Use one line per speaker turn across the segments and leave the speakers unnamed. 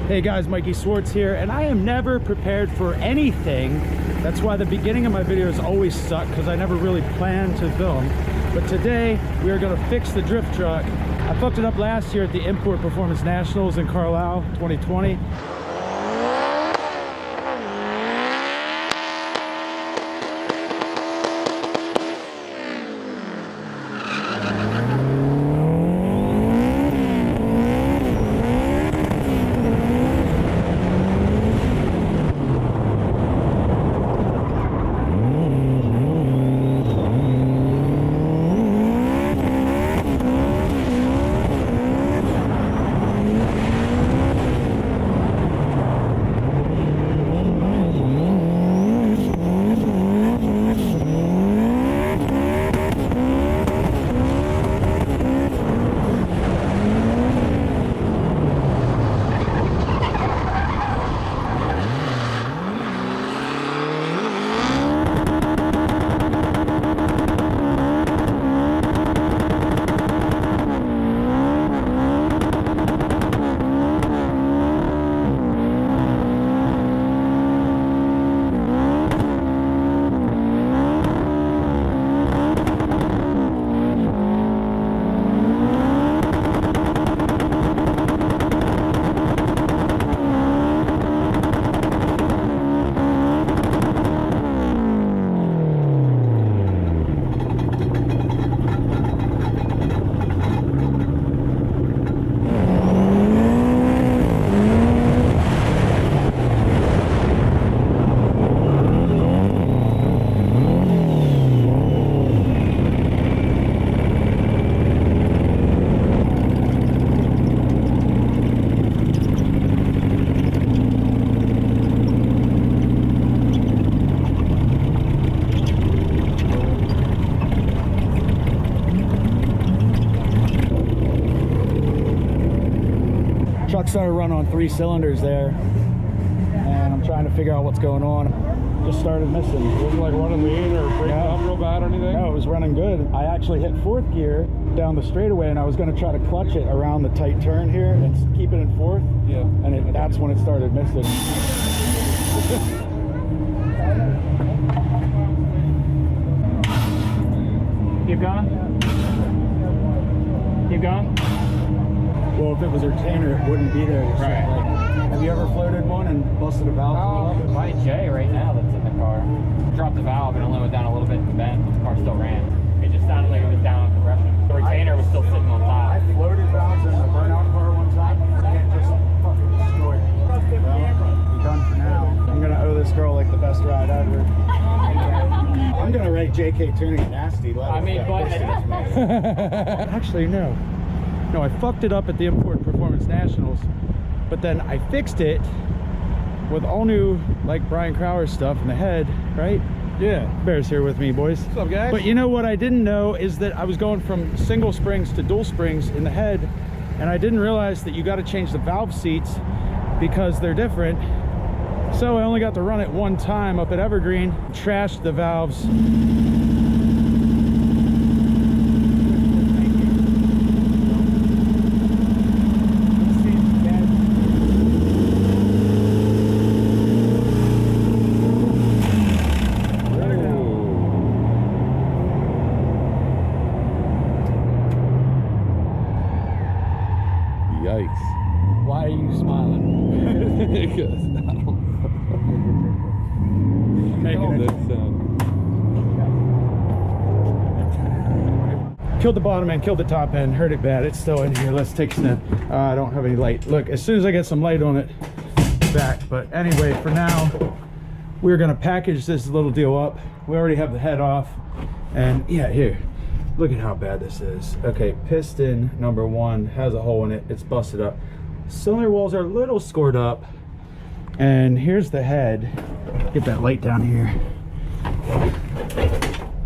Hey guys, Mikey Swartz here, and I am never prepared for anything. That's why the beginning of my videos always suck, because I never really plan to film. But today, we are gonna fix the drift truck. I fucked it up last year at the Import Performance Nationals in Carlisle, 2020. Truck started running on 3 cylinders there, and I'm trying to figure out what's going on. Just started missing.
It wasn't like running lean or breaking up real bad or anything?
No, it was running good. I actually hit 4th gear down the straightaway, and I was going to try to clutch it around the tight turn here and keep it in 4th.
Yeah.
And that's when it started missing.
Keep going. Keep going.
Well, if it was a retainer, it wouldn't be there.
Right.
Like, have you ever floated one and busted a valve?
Oh, my Jay right now that's in the car. Dropped the valve and only went down a little bit in the bend, but the car still ran. It just sounded like it was down on compression. The retainer was still sitting on top.
I floated valves in a burnout car one time, and it just fucking destroyed me. Well, I'm done for now. I'm gonna owe this girl like the best ride ever. I'm gonna rate JK Tuning nasty.
I mean, but
actually, no. No, I fucked it up at the Import Performance Nationals, but then I fixed it with all new, like, Brian Crowder stuff in the head, right? Yeah. Bear's here with me, boys.
What's up, guys?
But you know what I didn't know is that I was going from single springs to dual springs in the head, and I didn't realize that you got to change the valve seats because they're different. So I only got to run it one time up at Evergreen, trashed the valves.
Yikes.
Why are you smiling?
Because I don't
Making it. Killed the bottom end, killed the top end, hurt it bad. It's still in here. Let's take a snip. I don't have any light. Look, as soon as I get some light on it, it's back. But anyway, for now, we're gonna package this little deal up. We already have the head off. And yeah, here. Look at how bad this is. Okay, piston number 1 has a hole in it. It's busted up. Cylinder walls are a little scored up. And here's the head. Get that light down here.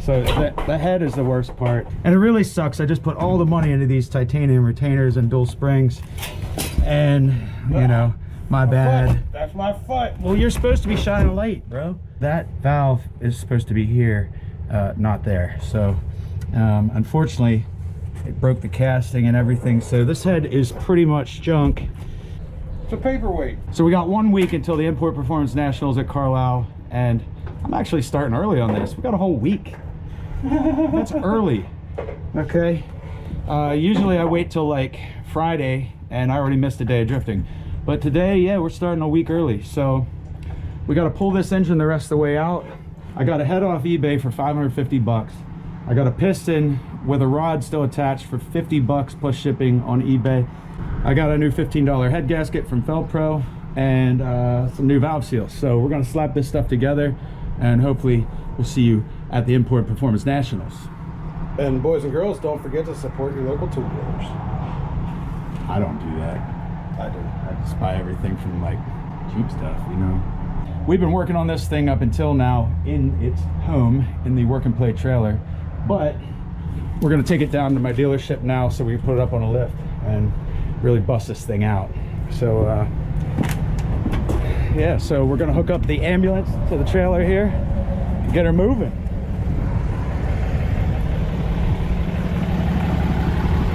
So the head is the worst part. And it really sucks. I just put all the money into these titanium retainers and dual springs. And, you know, my bad.
That's my foot.
Well, you're supposed to be shining a light, bro. That valve is supposed to be here, not there. So, unfortunately, it broke the casting and everything. So this head is pretty much junk.
It's a paperweight.
So we got 1 week until the Import Performance Nationals at Carlisle, and I'm actually starting early on this. We got a whole week. That's early. Okay. Usually I wait till like Friday, and I already missed a day of drifting. But today, yeah, we're starting a week early. So we got to pull this engine the rest of the way out. I got a head off eBay for 550 bucks. I got a piston with a rod still attached for 50 bucks plus shipping on eBay. I got a new $15 head gasket from Felpro and some new valve seals. So we're gonna slap this stuff together, and hopefully we'll see you at the Import Performance Nationals.
And boys and girls, don't forget to support your local tool dealers.
I don't do that.
I do.
I just buy everything from like cheap stuff, you know. We've been working on this thing up until now in its home in the work and play trailer, but we're gonna take it down to my dealership now so we can put it up on a lift and really bust this thing out. So yeah, so we're gonna hook up the ambulance to the trailer here and get her moving.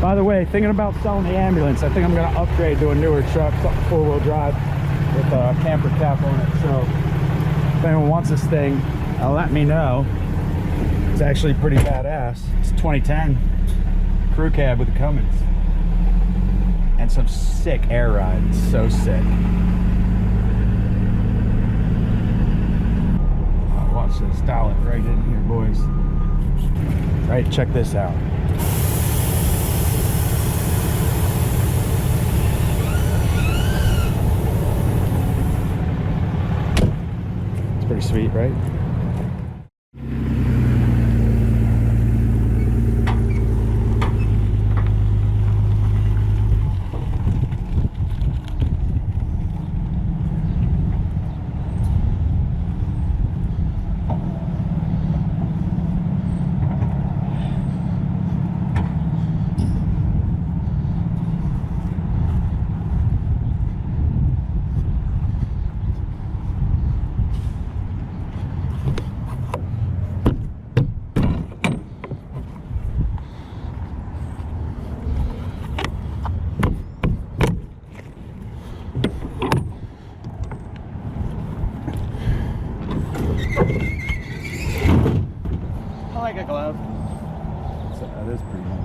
By the way, thinking about selling the ambulance, I think I'm gonna upgrade to a newer truck, something 4-wheel drive with a camper cap on it. So if anyone wants this thing, let me know. It's actually pretty badass. It's a 2010 crew cab with a Cummins and some sick air rides. So sick. Watch this. Dial it right in here, boys. Right, check this out. Pretty sweet, right? I like a glove. That is pretty nice.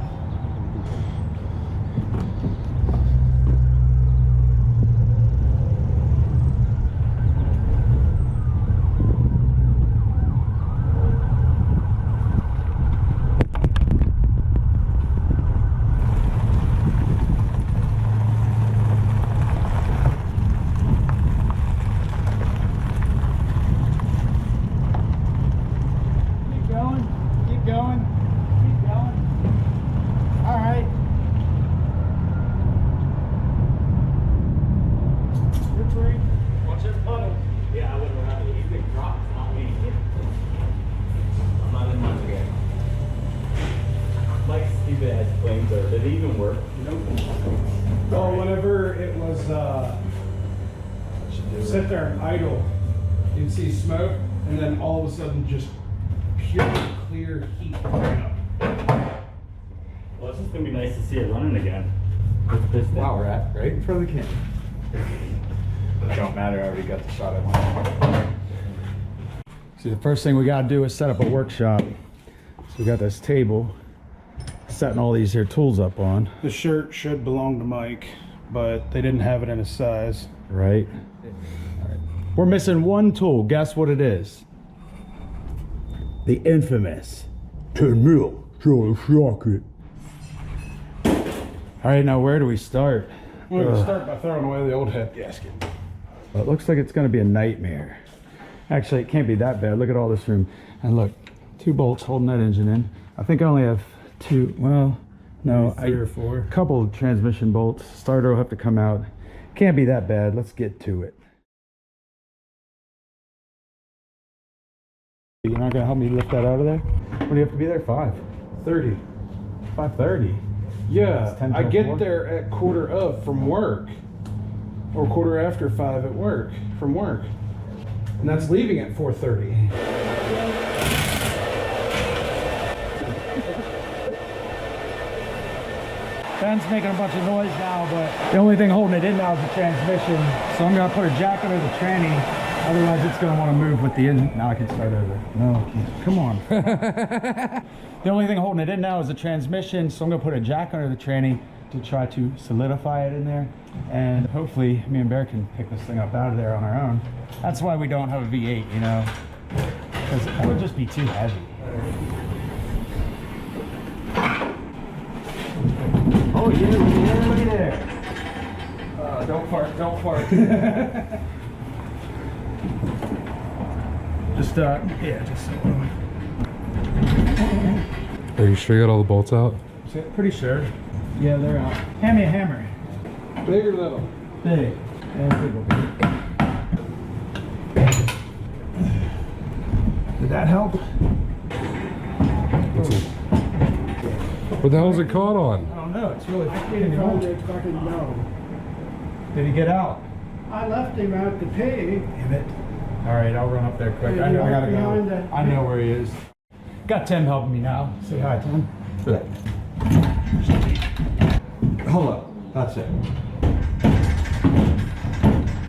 Did it even work?
Nope. Well, whenever it was sit there and idle, you'd see smoke, and then all of a sudden just pure clear heat coming up.
Well, it's just gonna be nice to see it running again.
Wow, we're at right in front of the camera. Don't matter, I already got the shot I wanted. See, the first thing we gotta do is set up a workshop. So we got this table, setting all these here tools up on.
The shirt should belong to Mike, but they didn't have it in his size.
Right. We're missing one tool. Guess what it is? The infamous 10 mil Charlie socket. All right, now where do we start?
We're going to start by throwing away the old head gasket.
Well, it looks like it's going to be a nightmare. Actually, it can't be that bad. Look at all this room. And look, 2 bolts holding that engine in. I think I only have 2. Well, no,
3 or 4.
A couple of transmission bolts. Starter will have to come out. Can't be that bad. Let's get to it. You're not going to help me lift that out of there? When do you have to be there? 5:30. 5:30.
Yeah,
10
I
till
get
4?
there at quarter of from work, or quarter after 5 at work from work, and that's leaving at 4:30.
Ben's making a bunch of noise now, but the only thing holding it in now is the transmission. So I'm gonna put a jack under the tranny. Otherwise it's gonna want to move with the engine. Now I can start over. No, I can't. Come on. The only thing holding it in now is the transmission. So I'm gonna put a jack under the tranny to try to solidify it in there. And hopefully me and Bear can pick this thing up out of there on our own. That's why we don't have a V8, you know, because it would just be too heavy. Oh yeah, look at there. Don't fart, don't fart. Just yeah, just
Are you sure you got all the bolts out?
pretty sure. Yeah, they're out. Hand me a hammer.
Big or little?
Big. And big one. Did that help?
What the hell is it caught on?
I don't know. It's really fucking no. Did he get out?
I left him out to pee.
Damn it. All right, I'll run up there quick.
Yeah,
I know I gotta
behind
go.
that-
I know where he is. Got Tim helping me now. Say hi, Tim.
Hold up. That's it.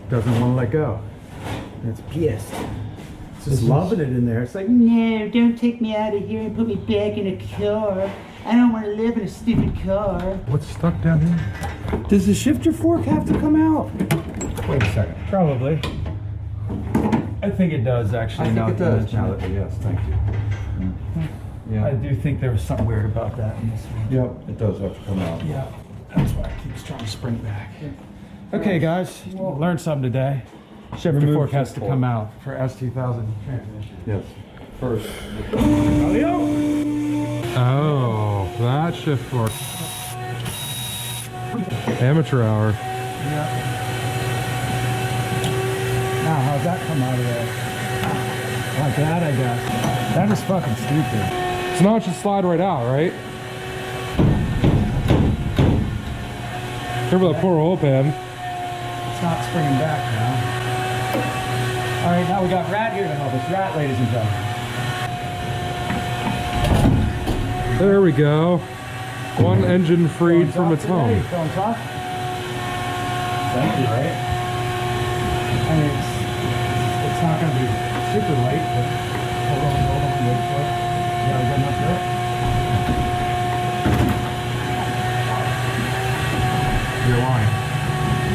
Doesn't want to let go. It's pissed. It's just loving it in there. It's like, no, don't take me out of here and put me back in a car. I don't want to live in a stupid car.
What's stuck down here?
Does the shifter fork have to come out? Wait a second. Probably. I think it does actually.
I think it does.
Now that yes, thank you.
Yeah.
I do think there was something weird about that in this one.
Yep, it does have to come out.
Yeah, that's why I keep trying to spring back. Okay, guys, learned something today. Shifter
Remove
fork has to
shift
come
fork.
out for S2000 transmission.
Yes. First.
Oh, that shift fork. Amateur hour.
Yeah. Now, how's that come out of there? Like that, I guess. That is fucking stupid.
So now it should slide right out, right? Careful that poor oil pan.
It's not springing back now. All right, now we got Rat here to help us. Rat, ladies and gentlemen.
There we go. One engine freed from its home.
Feeling tough? Thank you, right? I mean, it's not going to be super light, but hold on, wait for it. You got a good enough grip? You're lying.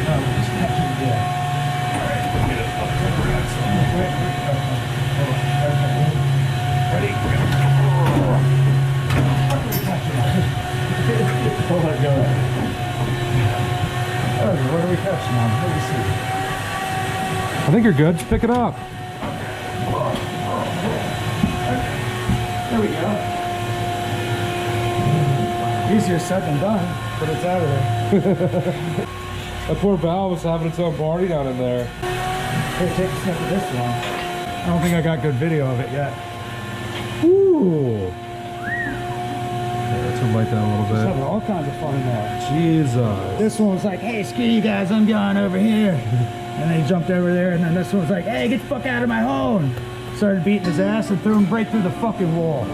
No, we're just catching the air. All right, let's get it up to the rat. Wait. Ready? Hold on, go ahead. Oh, what are we catching on? Let me see.
I think you're good. Just pick it up.
There we go. Easier said than done, but it's out of there.
That poor valve was having its own party down in there.
Here, take a sniff of this one. I don't think I got good video of it yet.
Ooh. Yeah, let's light that a
Just
little
having all kinds of fun in there.
bit. Jesus.
This one was like, hey, screw you guys, I'm going over here. And then he jumped over there, and then this one was like, hey, get the fuck out of my home. Started beating his ass and threw him right through the fucking wall.